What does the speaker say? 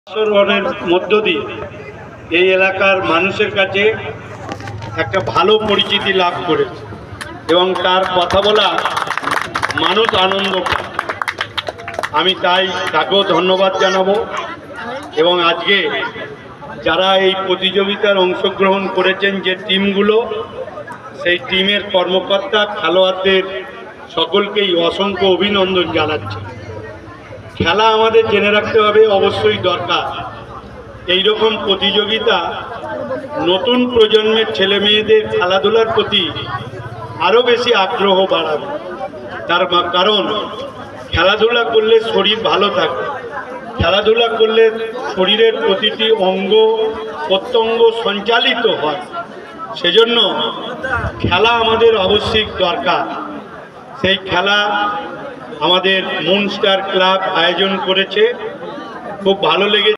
অংশগ্রহণের মধ্য দিয়ে এই এলাকার মানুষের কাছে একটা ভালো পরিচিতি লাভ করেছে এবং তার কথা বলা মানুষ আনন্দ পায়। আমি তাই তাকেও ধন্যবাদ জানাবো এবং আজকে যারা এই প্রতিযোগিতার অংশগ্রহণ করেছেন যে টিমগুলো, সেই টিমের কর্মকর্তা খেলোয়াড়দের সকলকেই অসংখ্য অভিনন্দন জানাচ্ছি। খেলা আমাদের জেনে রাখতে হবে, অবশ্যই দরকার। এই রকম প্রতিযোগিতা নতুন প্রজন্মের ছেলে মেয়েদের খেলাধুলার প্রতি আরও বেশি আগ্রহ বাড়াবে। তার কারণ খেলাধুলা করলে শরীর ভালো থাকে, খেলাধুলা করলে শরীরের প্রতিটি অঙ্গ প্রত্যঙ্গ সঞ্চালিত হয়। সেজন্য খেলা আমাদের আবশ্যিক দরকার। সেই খেলা আমাদের মুন স্টার ক্লাব আয়োজন করেছে, খুব ভালো লেগেছে।